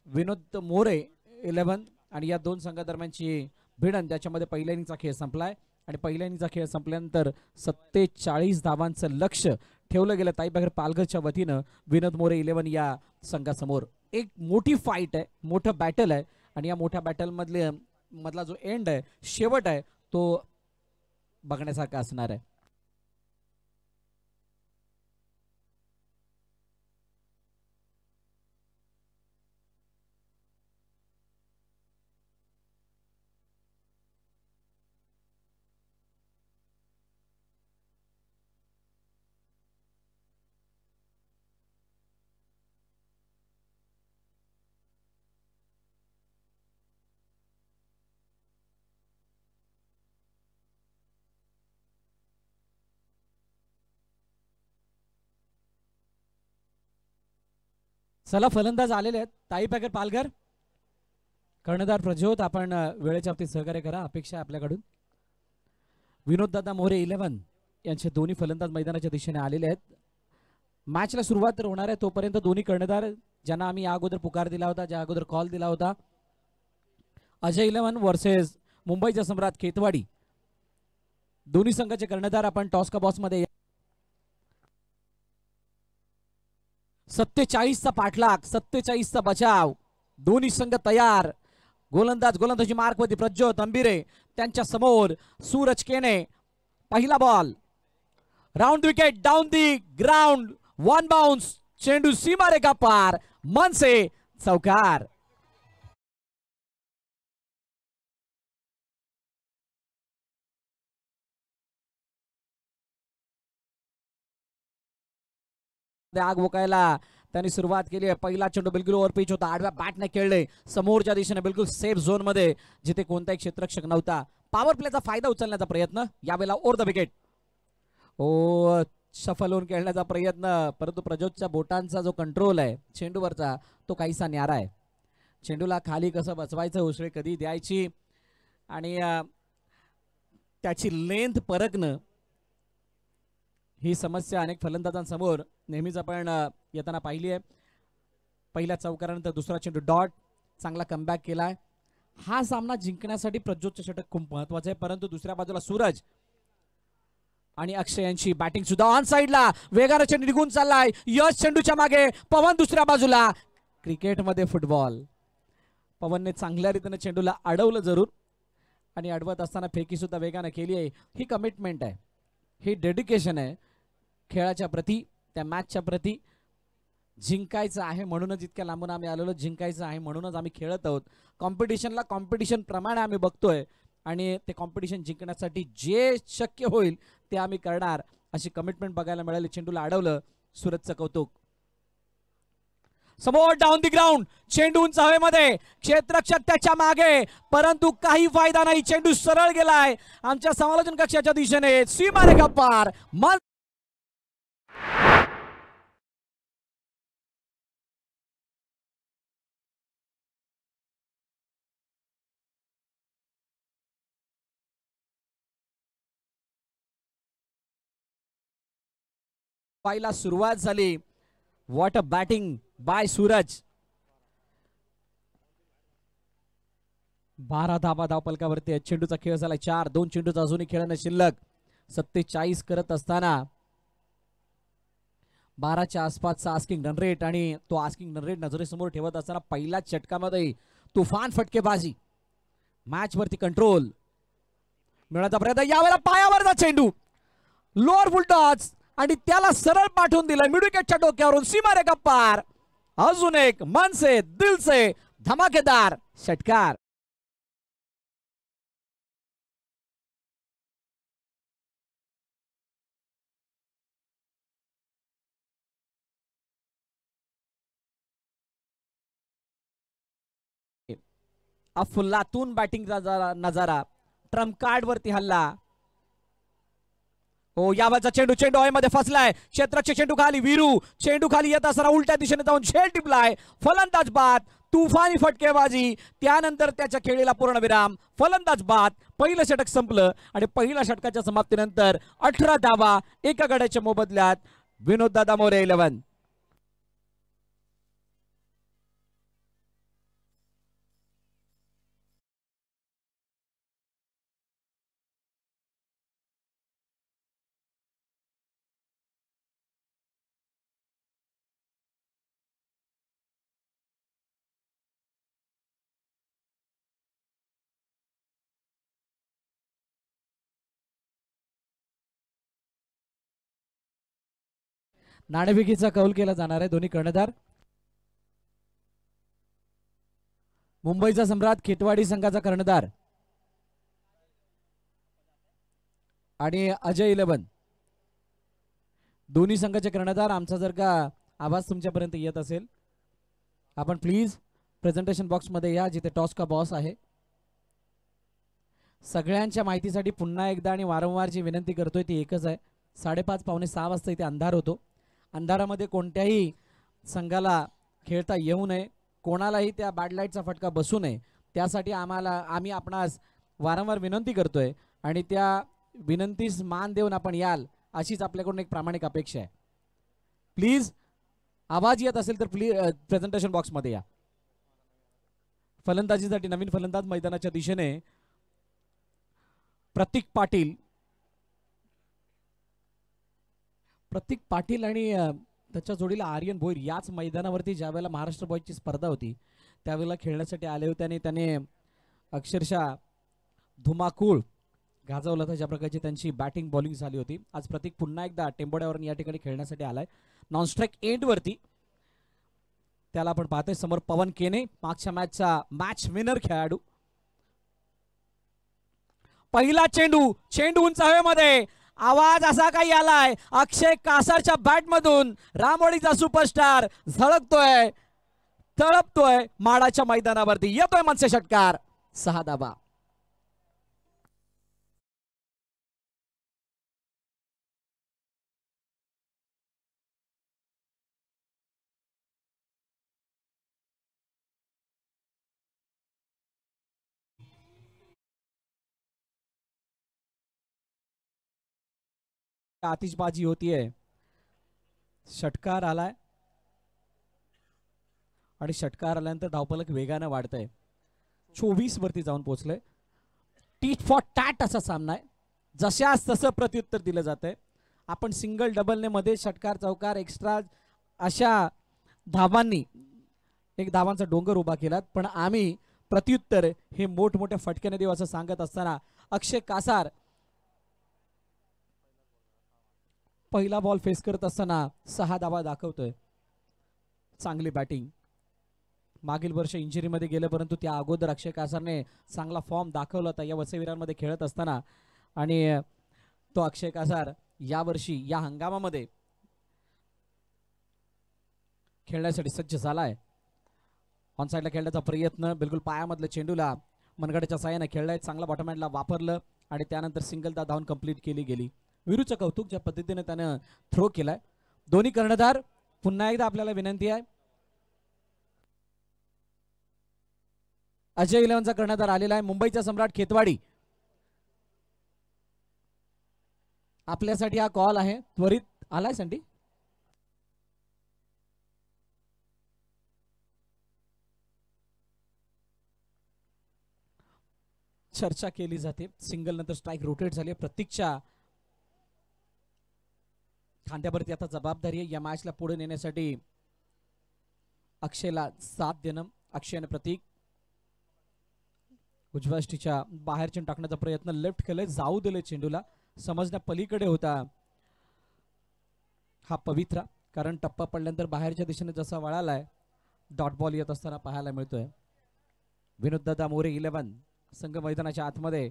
विनोद मोरे 11. आणि या 2 संघादरम्यानची भिडण, त्याच्यामध्ये पहिल्या इनिंगचा खेळ संपलाय आणि पहिल्या इनिंगचा खेळ संपल्यानंतर 47 धावांचं लक्ष ठेवलं गेलं ताई पॅकर पालघरच्या वतीनं विनोद मोरे 11 या संघासमोर. एक मोठी फाईट आहे, मोठं बॅटल आहे आणि या मोठ्या बॅटल मधला जो एंड आहे, शेवट आहे, तो बघण्यासारखा असणार आहे. चला फलंदाज आलेले आहेत. ताई पॅकर पालघर, कर्णधार प्रज्योत, आपण वेळेच्या बाबतीत सहकार्य करा, अपेक्षा आपल्याकडून. विनोद दादा मोरे 11 यांचे दोन्ही फलंदाज मैदानाच्या दिशेने आलेले आहेत. मॅचला सुरुवात तर होणार आहे, तोपर्यंत दोन्ही कर्णधार ज्यांना आम्ही या अगोदर पुकार दिला होता, ज्या अगोदर कॉल दिला होता, अजय 11 वर्सेस मुंबईचा सम्राट खेतवाडी, दोन्ही संघाचे कर्णधार आपण टॉस का बॉस मध्ये. 47चा पाठलाग, 47चा बचाव, दोन्ही संघ तयार. गोलंदाजी मार्कवरती प्रज्योत अंबिरे, त्यांच्या समोर सूरज केने. पहिला ball, round wicket, down the ground, 1 bounce, चेंडू सीमारेखा पार, मनसे चौकार. आग वकायला त्यांनी सुरुवात केली आहे. पहिला चेंडू बिलकुल ओव्हर पिच होता, आडव्या बॅटने खेळले समोरच्या दिशेने, बिलकुल सेफ झोन मध्ये जिथे कोणताही क्षेत्ररक्षक नव्हता. पॉवर प्लेचा फायदा उचलण्याचा प्रयत्न, यावेळेला ओव्हर द विकेट. ओ सफल होऊन खेळण्याचा प्रयत्न, परंतु प्रज्योतच्या बोटांचा जो कंट्रोल आहे चेंडूवरचा, तो काहीसा न्यारा आहे. चेंडूला खाली कसं बसवायचं, उसळी कधी द्यायची आणि त्याची लेंथ परखणं, ही समस्या अनेक फलंदाजांसमोर नेहमीच आपण येताना पाहिली आहे. पहिल्या चौकारानंतर दुसरा चेंडू डॉट, चांगला कमबॅक केलाय. हा सामना जिंकण्यासाठी प्रज्योतचे षटक खूप महत्वाचं आहे. परंतु दुसऱ्या बाजूला सूरज आणि अक्षय यांची बॅटिंग सुद्धा ऑन साइडला, वेगाने चेंडू निघून चाललाय. यश चेंडूच्या मागे, पवन दुसऱ्या बाजूला. क्रिकेटमध्ये फुटबॉल, पवनने चांगल्या रीतीने चेंडूला अडवलं जरूर आणि अडवत असताना फेकी सुद्धा वेगाने केली आहे. ही कमिटमेंट आहे, ही डेडिकेशन आहे खेळाच्या प्रती, त्या मॅचच्या प्रती. जिंकायचं आहे म्हणूनच इतक्या लांबून आम्ही आलेलो, जिंकायचं आहे म्हणूनच आम्ही खेळत आहोत. कॉम्पिटिशनला कॉम्पिटिशन प्रमाणे आम्ही बघतोय आणि ते कॉम्पिटिशन जिंकण्यासाठी जे शक्य होईल ते आम्ही करणार, अशी कमिटमेंट बघायला मिळाली. चेंडूला अडवलं, सूरजचं कौतुक. समोर डाऊन दी ग्राउंड, चेंडू उंच हवेमध्ये, क्षेत्ररक्षक त्याच्या मागे, परंतु काही फायदा नाही. चेंडू सरळ गेलाय आमच्या समालोचन कक्षाच्या दिशेने, सीमारेखा पार. पाहिला सुरुवात झाली. What a batting by Suraj. 12 धाबा धावपलकावरती आहेत. चेंडूचा खेळ झाला 4, 2 चेंडूचा अजूनही खेळणं शिल्लक. 47 करत असताना 12च्या आसपासचा आस्किंग रन रेट आणि तो आस्किंग रन रेट नजरेसमोर ठेवत असताना पहिल्याच षटकामध्ये तुफान फटकेबाजी, मॅच वरती कंट्रोल मिळवण्याचा प्रयत्न. यावेळेला पायावरचा चेंडू लोअर फुल टॉच आणि त्याला सरळ पाठवून दिलं मिडविकेटच्या डोक्यावरून सीमारेखा पार. अजून एक मन से दिल से धमाकेदार षटकार. अफलातून बॅटिंगचा नजारा, ट्रम्प कार्ड वरती हल्ला. हो यावरचा चेंडू चेंडू मध्ये फसलाय. क्षेत्ररक्षक चेंडू खाली, वीरू चेंडू खाली येत असताना उलट्या दिशेने जाऊन झेल टिपलाय. फलंदाज बाद, तुफानी फटकेबाजी. त्यानंतर त्याच्या खेळीला पूर्णविराम. फलंदाज बाद. पहिलं षटक संपलं आणि पहिल्या षटकाच्या समाप्तीनंतर 18 धावा एका गड्याच्या मोबदल्यात. विनोद दादा मोरे 11. नाणेफेकीचा कौल केला जाणार आहे. दोन्ही कर्णधार मुंबईचा सम्राट खेतवाडी संघाचा कर्णधार आणि अजय 11. दोन्ही संघाचे कर्णधार. आमचा जर का आवाज तुमच्यापर्यंत येत असेल आपण प्लीज प्रेझेंटेशन बॉक्स मध्ये या जिथे टॉस का बॉस आहे. सगळ्यांच्या माहितीसाठी पुन्हा एकदा आणि वारंवार जी विनंती करतोय ती एकच आहे. 5:30 पावणे 6 वाजता इथे अंधार होतो. अंधारामध्ये कोणत्याही संघाला खेळता येऊ नये, कोणालाही त्या बॅड लाईटचा फटका बसू नये, त्यासाठी आम्ही आपणास वारंवार विनंती करतोय आणि त्या विनंतीस मान देऊन आपण याल अशीच आपल्याकडून एक प्रामाणिक अपेक्षा आहे. प्लीज आवाज येत असेल तर प्लीज प्रेझेंटेशन बॉक्समध्ये या. फलंदाजीसाठी नवीन फलंदाज मैदानाच्या दिशेने प्रतीक पाटील आणि त्याच्या जोडीला आर्यन भोईर याच मैदानावरती ज्यावेळेला महाराष्ट्र बॉयजची स्पर्धा होती त्यावेळेला खेळण्यासाठी आले होते आणि त्याने अक्षरशः धुमाकूळ गाजवला होता. ज्या प्रकारची त्यांची बॅटिंग बॉलिंग झाली होती. आज प्रतीक पुन्हा एकदा टेंबोड्यावरून या ठिकाणी खेळण्यासाठी आलाय. नॉनस्ट्राईक एंड वरती त्याला आपण पाहतोय. समोर पवन केने, मागच्या मॅचचा मॅच विनर खेळाडू. पहिला चेंडू उंच हवेमध्ये. आवाज असा काही आलाय अक्षय कासारच्या बॅट मधून. रामोळीचा सुपरस्टार झळकतोय, तळपतोय माडाच्या मैदानावरती. येतोय मनसे षटकार. 6 धावा. आतिषबाजी होतीये. षटकार आलाय आणि षटकार आल्यानंतर धावफलक वेगानं वाढतंय. 24 वरती जाऊन पोहोचलंय. टीट फॉर टॅट असा सामना आहे. जशास तसं प्रत्युत्तर दिलं जातंय. आपण सिंगल डबलने मध्ये षटकार चौकार एक्स्ट्रा अशा धावांनी एक धावांचा डोंगर उभा केलात, पण आम्ही प्रत्युत्तर हे मोठमोठ्या फटक्याने देऊ असं सांगत असताना अक्षय कासार पहिला बॉल फेस करत असताना 6 धावा दाखवतोय. चांगली बॅटिंग. मागील वर्ष इंजुरीमध्ये गेले परंतु त्या अगोदर अक्षय कासारने चांगला फॉर्म दाखवला होता या वसईविरांमध्ये खेळत असताना आणि तो अक्षय कासार यावर्षी या हंगामामध्ये खेळण्यासाठी सज्ज झालाय. ऑन साइडला खेळण्याचा प्रयत्न बिलकुल पायामधल्या चेंडूला मनगड्याच्या साहाय्याने खेळलाय. चांगला बॉटम हँडला वापरलं आणि त्यानंतर सिंगलदा धावून कंप्लीट केली गेली. विरूचं कौतुक ज्या पद्धतीने त्यानं थ्रो केलाय. दोन्ही कर्णधार पुन्हा एकदा आपल्याला विनंती आहे. अजय 11चा कर्णधार आलेला आहे. मुंबईचा सम्राट खेतवाडी आपल्यासाठी हा कॉल आहे. त्वरित आलाय संडी. चर्चा केली जाते. सिंगल नंतर स्ट्राईक रोटेट झाली. प्रतीकच्या खांद्यावरती आता जबाबदारी आहे या मॅचला पुढे नेण्यासाठी. अक्षयला साथ देणं. अक्षय आणि प्रतीक उजव्या यष्टीच्या बाहेर चेंडू टाकण्याचा प्रयत्न लेफ्ट केले, जाऊ दिले चेंडूला. समजण्या पलीकडे होता हा पवित्रा, कारण टप्पा पडल्यानंतर बाहेरच्या दिशेने जसा वळालाय डॉट बॉल येत असताना पाहायला मिळतोय. विनोददादा मोरे 11 संघ मैदानाच्या आतमध्ये.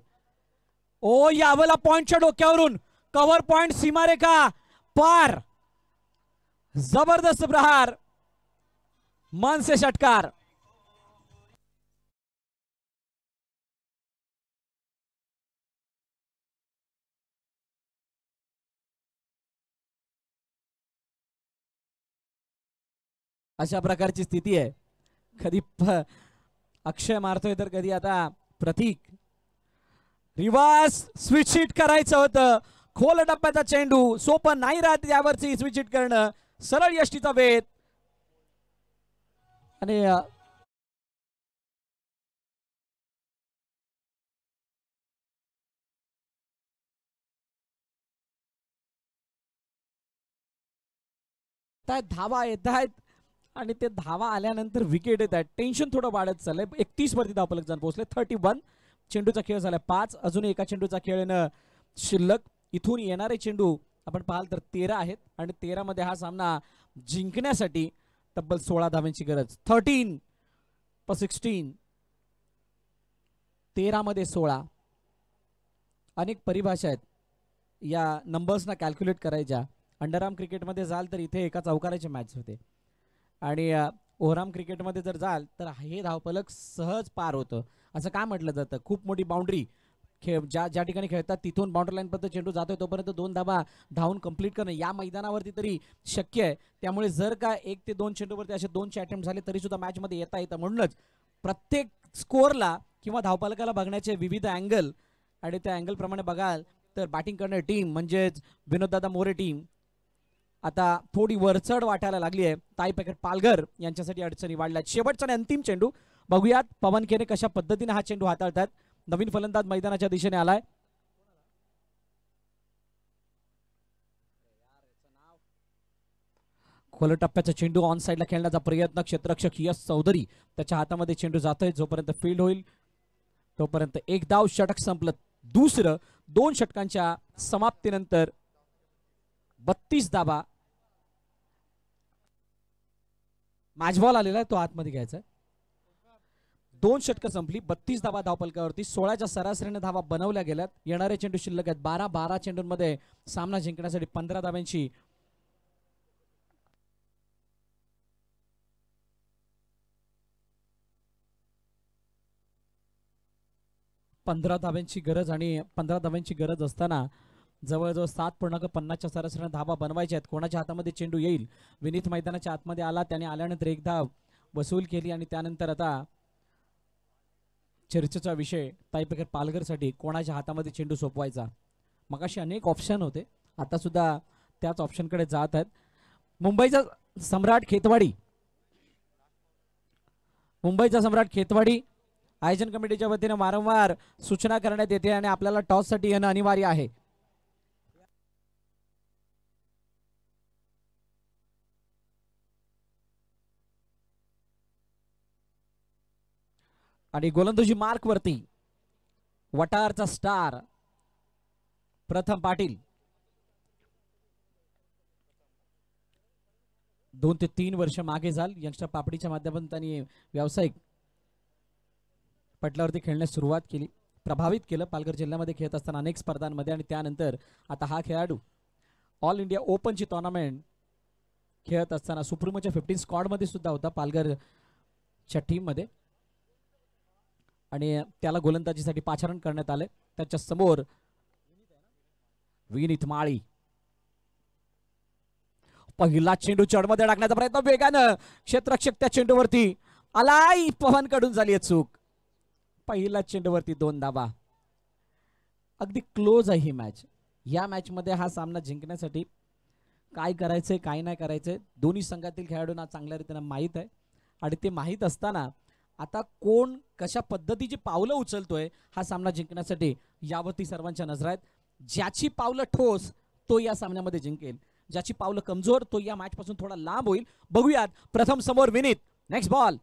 ओ यावला पॉइंटच्या डोक्यावरून कव्हर पॉइंट सीमारेखा पार. जबरदस्त प्रहार, मन से षटकार. अशा प्रकारची स्थिती आहे. कधी अक्षय मारतोय तर कधी आता प्रतीक. रिव्हर्स स्विच हिट करायचं होतं. खोल टप्प्याचा चेंडू सोपं नाही राहत यावरची स्विच हिट करणं. सरळ यष्टीचा वेध आणि धावा येत आहेत आणि ते धावा आल्यानंतर विकेट येत आहेत. टेन्शन थोडं वाढत चाललंय. 31 वरती धावफलक जाऊन पोहोचले. 31. चेंडूचा खेळ झाला 5. अजून एका चेंडूचा खेळ येणं शिल्लक. इथून येणारे चेंडू आपण पाहाल तर 13 आहेत आणि 13 मध्ये हा सामना जिंकण्यासाठी तब्बल 16 धावांची गरज. 13 + 16 13 मध्ये 16. अनेक परिभाषा आहेत या नंबर्सना कॅल्क्युलेट करायच्या. अंडरआर्म क्रिकेटमध्ये जाल तर इथे एका चौकाराची मॅच होते आणि ओव्हरआर्म क्रिकेटमध्ये जर जाल तर हे धावफलक सहज पार होतं. असं काय म्हटलं जातं, खूप मोठी बाउंड्री ज्या ठिकाणी खेळतात तिथून बाउंड्री लाईन पर्यंत चेंडू जातोय तोपर्यंत 2 धावा धावून कंप्लीट करणं या मैदानावरती तरी शक्य आहे. त्यामुळे जर का 1 ते 2 चेंडूवरती असे 2चे अटेम्प्ट झाले तरी सुद्धा मॅच मध्ये येता येतं. म्हणूनच प्रत्येक स्कोअरला किंवा धावफलकाला बघण्याचे विविध अँगल आणि त्या अँगल प्रमाणे बघाल तर बॅटिंग करणारी टीम म्हणजेच विनोददादा मोरे टीम आता थोडी वरचढ वाटायला लागली आहे. ताई पॅकेट पालघर यांच्यासाठी अडचणी वाढल्या. शेवटचा आणि अंतिम चेंडू बघूयात पवन खेरे कशा पद्धतीने हा चेंडू हाताळतात. नवीन फलंदाज मैदानाच्या दिशेने आलाय. खोल टप्प्याचा चेंडू ऑन साइडला खेळण्याचा प्रयत्न. क्षेत्ररक्षक यश चौधरी त्याच्या हातामध्ये चेंडू जातोय. जोपर्यंत फील्ड होईल तोपर्यंत 1 धाव. षटक संपलं. दुसरं 2 षटकांच्या समाप्तीनंतर 32 धावा. मॅचबॉल आलेला आहे तो आतमध्ये घ्यायचा. 2 षटकं संपली. 32 धावा धावफलकावरती. 16च्या सरासरीने धावा बनवल्या गेल्यात. येणारे चेंडू शिल्लक आहेत 12 चेंडूंमध्ये सामना जिंकण्यासाठी 15 धाव्यांची 15 धाव्यांची गरज आणि 15 धाव्यांची गरज असताना जवळजवळ 7.50च्या सरासरीने धावा बनवायच्या आहेत. कोणाच्या हातामध्ये चेंडू येईल. विनीत मैदानाच्या आतमध्ये आला. त्याने आल्यानंतर 1 धाव वसूल केली आणि त्यानंतर आता चर्चेचा विषय ताईपैकी पालघरसाठी कोणाच्या हातामध्ये चेंडू सोपवायचा. मगाशी अनेक ऑप्शन होते, आता सुद्धा त्याच ऑप्शनकडे जात आहेत. मुंबईचा सम्राट खेतवाडी आयोजन कमिटीच्या वतीने वारंवार सूचना करण्यात येते आणि आपल्याला टॉस साठी येणं अनिवार्य आहे. आणि गोलंदाजी मार्क वरती वटारचा स्टार प्रथम पाटील 2 ते 3 वर्ष मागे जाल. यंगस्टर पापडीच्या माध्यमातून त्यांनी व्यावसायिक पटलावरती खेळण्यास सुरुवात केली. प्रभावित केलं पालघर जिल्ह्यामध्ये खेळत असताना अनेक स्पर्धांमध्ये आणि त्यानंतर आता हा खेळाडू ऑल इंडिया ओपनची टुर्नामेंट खेळत असताना सुप्रीमोच्या 15 स्क्वॉड मध्ये सुद्धा होता पालघरच्या टीम मध्ये आणि त्याला गोलंदाजीसाठी पाचारण करण्यात आले. त्याच्या समोर विनीत माळी. पहिला चेंडू चढमध्ये टाकण्याचा प्रयत्न वेगानं क्षेत्ररक्षक त्या चेंडूवरती आलाय. पवन कडून झाली आहे चूक. पहिला चेंडूवरती 2 धावा. अगदी क्लोज आहे ही मॅच. या मॅच मध्ये हा सामना जिंकण्यासाठी काय करायचंय काय नाही करायचंय दोन्ही संघातील खेळाडूंना चांगल्या रीतीने माहीत आहे आणि ते माहीत असताना आता कोण कशा पद्धतीची पावलं उचलतोय हा सामना जिंकण्यासाठी यावरती सर्वांच्या नजर आहेत. ज्याची पावलं ठोस तो या सामन्यामध्ये जिंकेल, ज्याची पावलं कमजोर तो या मॅच पासून थोडा लांब होईल. बघूयात. प्रथम समोर विनीत. Next ball.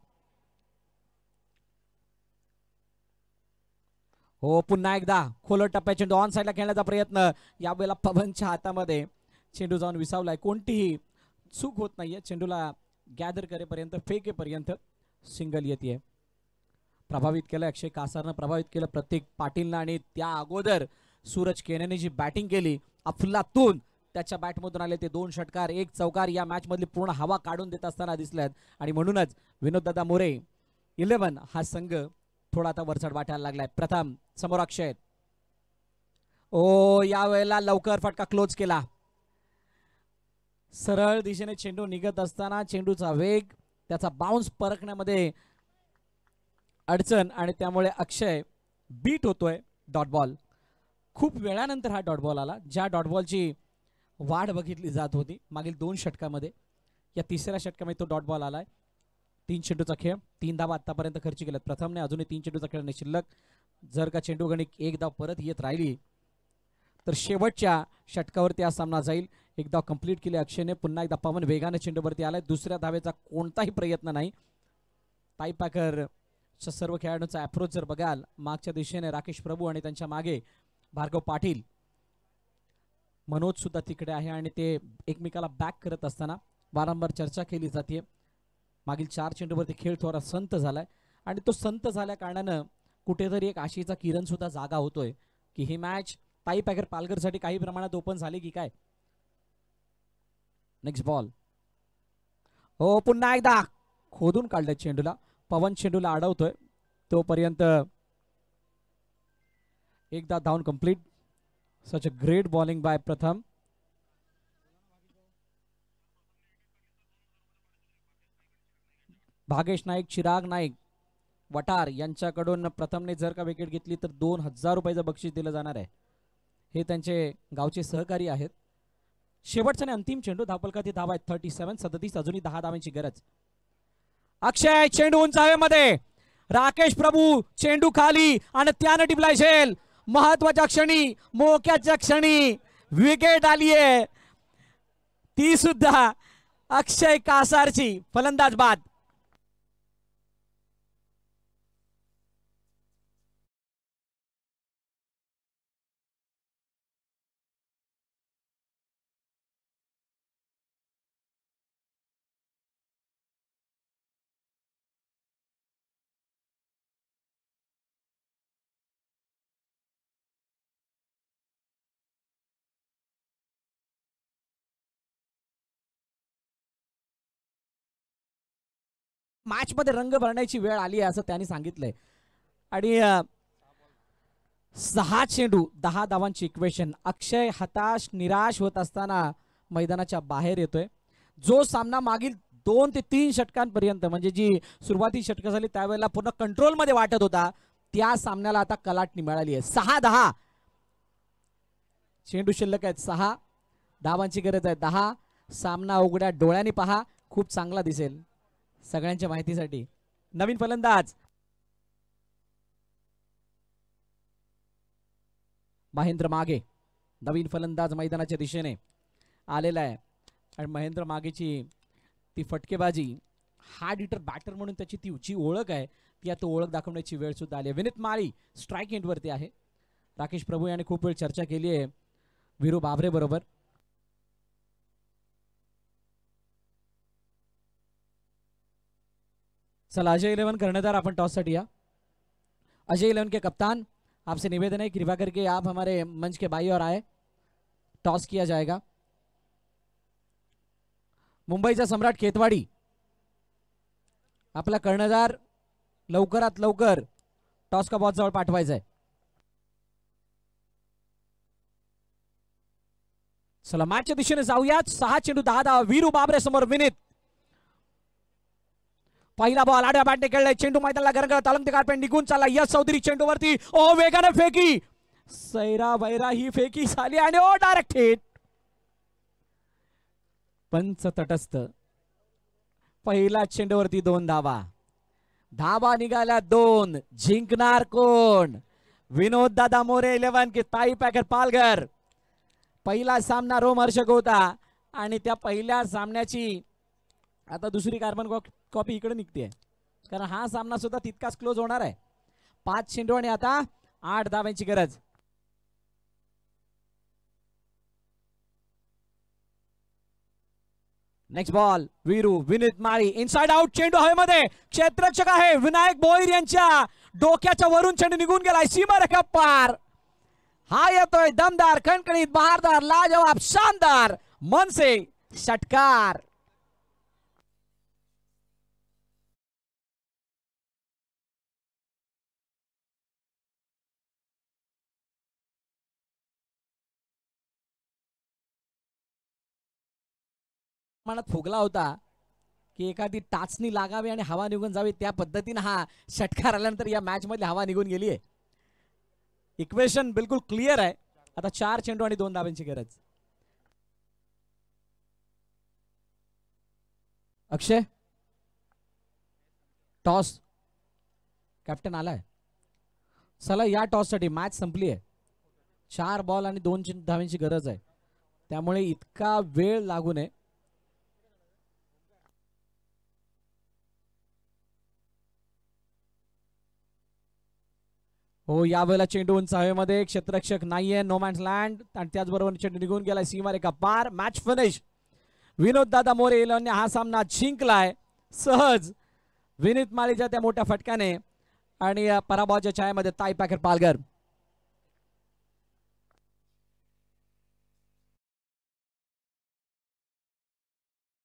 हो पुन्हा एकदा खोलट टप्प्या चेंडू ऑन साईडला खेळण्याचा प्रयत्न. यावेळेला पवनच्या हातामध्ये चेंडू जाऊन विसावलाय. कोणतीही चूक होत नाहीये. चेंडूला गॅदर करेपर्यंत फेकेपर्यंत सिंगल येते. प्रभावित केलं अक्षय कासारनं, प्रभावित केलं प्रतीक पाटीलनं आणि त्या अगोदर सूरज केनेने जी बॅटिंग केली अफलातून त्याच्या बॅटमधून आले ते 2 षटकार 1 चौकार या मॅच मधली पूर्ण हवा काढून देत असताना दिसल्यात. आणि म्हणूनच विनोददादा मोरे 11 हा संघ थोडा आता वरचढ वाटायला लागलाय. प्रथम समोर अक्षय. ओ यावेळेला लवकर फटका क्लोज केला. सरळ दिशेने चेंडू निघत असताना चेंडूचा वेग त्याचा बाउन्स परखण्यामध्ये अडचण आणि त्यामुळे अक्षय बीट होतोय. Dot ball. खूप वेळानंतर हा डॉट बॉल आला. ज्या डॉट बॉलची वाढ बघितली जात होती मागील 2 षटकामध्ये, या तिसऱ्या षटकामध्ये तो डॉट बॉल आलाय. 3 चेंडूचा खेळ, 3 धावा आतापर्यंत खर्च केल्यात प्रथमने. अजूनही 3 चेंडूचा खेळ नाही शिल्लक. जर का चेंडू गणिक 1 धाव परत येत राहिली तर शेवटच्या षटकावरती हा सामना जाईल. 1 धाव कंप्लीट केली अक्षयने. पुन्हा एकदा पवन वेगाने चेंडूवरती आलाय. दुसऱ्या धावेचा कोणताही प्रयत्न नाही. टाईपाकर सर्व खेळाडूंचा अप्रोच जर बघाल, मागच्या दिशेने राकेश प्रभू आणि त्यांच्या मागे भार्गव पाटील, मनोज सुद्धा तिकडे आहे आणि ते एकमेकाला बॅक करत असताना वारंवार चर्चा केली जाते. मागील 4 चेंडूवरती खेळ थोडा संत झालाय आणि तो संत झाल्या कारणानं कुठेतरी एक आशेचा किरण सुद्धा जागा होतोय की ही मॅच टाईपाकर पालघरसाठी काही प्रमाणात ओपन झाली की काय. Next ball. हो पुन्हा एकदा खोदून काढलं चेंडूला. पवन चेंडूला अडवतोय तोपर्यंत एकदा धावून complete. Such a great bowling bye प्रथम. भागेश नाईक, चिराग नाईक, वटार यांच्याकडून प्रथमने जर का विकेट घेतली तर 2000 रुपयाचं बक्षीस दिलं जाणार आहे. हे त्यांचे गावचे सहकारी आहेत. शेवटचा आणि अंतिम चेंडू. धावफलकात धावा आहेत 37. 37 अजूनही 10 धावांची गरज. अक्षय चेंडू उंच हवेमध्ये. राकेश प्रभू चेंडू खाली आणि त्यानं टिपलाय झेल. महत्वाच्या क्षणी, मोक्याच्या क्षणी विकेट आलीये, ती सुद्धा अक्षय कासारची. फलंदाज बाद. मॅच मध्ये रंग भरण्याची वेळ आली आहे असं त्यांनी सांगितलंय. आणि 6 चेंडू 10 धावांची इक्वेशन. अक्षय हताश निराश होत असताना मैदानाच्या बाहेर येतोय. जो सामना मागील 2 ते 3 षटकांपर्यंत म्हणजे जी सुरुवाती षटक झाली त्यावेळेला पूर्ण कंट्रोल मध्ये वाटत होता, त्या सामन्याला आता कलाटणी मिळाली आहे. 6-10 चेंडू शिल्लक आहेत. 6 धावांची गरज आहे. 10. सामना उघड्या डोळ्यांनी पहा, खूप चांगला दिसेल सगळ्यांच्या माहितीसाठी. नवीन फलंदाज महेंद्र मागे. नवीन फलंदाज मैदानाच्या दिशेने आलेला आहे आणि महेंद्र मागेची ती फटकेबाजी, हार्ड हिटर बॅटर म्हणून त्याची ती उची ओळख आहे, ती आता ओळख दाखवण्याची वेळ सुद्धा आली आहे. विनीत माळी स्ट्राईक एंडवरती आहे. राकेश प्रभू यांनी खूप वेळ चर्चा केली आहे वीरू बाबरे बरोबर. चला अजय 11 कर्णधार, आपण टॉस साठी या. अजय 11 के कप्तान, आपसे निवेदन है कृपया करके आप हमारे मंच के बाई और आए. टॉस किया जाएगा. मुंबईचा सम्राट केतवाडी, आपला कर्णधार लवकरात लवकर टॉस का बॉल जवळ पाठवायचा आहे. चला मॅचच्या दिशेने जाऊयात. 6 चेंडू 10 धावा. वीरू बाबरे समोर विनीत. पहिला बॉल आडव्या बॅटने खेळलाय. चेंडू मैदानाला गरंगळ तालंग कारपेट निघून चालला. यश चौधरी चेंडूवरती. ओ वेगाने फेकी. सैरा वैरा ही फेकी झाली आणि ओ डायरेक्ट हिट. पंच तटस्थ. पहिला चेंडूवरती 2 धावा. धाबा निघाल्या 2. जिंकणार कोण? विनोद दादा मोरे 11 की ताई पॅकेट पालघर. पहिला सामना रोमहर्षक होता आणि त्या पहिल्या सामन्याची आता दुसरी कार्बन कॉपी इकडे निघते, कारण हा सामना सुद्धा तितकाच क्लोज होणार आहे. 5 चेंडू आणि आता 8 धावांची गरज. नेक्स्ट बॉल वीरू विनीत माळी इनसाइड आउट. चेंडू हवेमध्ये, क्षेत्ररक्षक आहे विनायक भोईर यांच्या डोक्याच्या वरून चेंडू निघून गेलाय सीमारेखा पार. हा येतोय दमदार, कणकणीत, बहारदार, लाजवाब, शानदार मनसे षटकार. मनात फुगला होता की एखादी टाचणी लागावी आणि हवा निघून जावी, त्या पद्धतीने हा षटकार आल्यानंतर या मॅच मध्ये हवा निघून गेली आहे. इक्वेशन बिलकुल क्लिअर आहे. आता 4 चेंडू आणि 2 धावांची गरज. अक्षय टॉस, कॅप्टन आलाय. चला या टॉस साठी मॅच संपली आहे. 4 बॉल आणि 2 धावांची गरज आहे, त्यामुळे इतका वेळ लागू नये. हो यावेळेला चेंडू उंच हवेमध्ये, क्षेत्ररक्षक नाहीये, नो मॅन्स लँड आणि त्याचबरोबर चेंडू निघून गेलाय सीमारेखा पार. Match finish. विनोद दादा मोरे यांनी हा सामना जिंकलाय सहज विनीत माळीच्या त्या मोठ्या फटक्याने आणि पराभवाच्या छायेमध्ये ताई पॅकेट पालघर.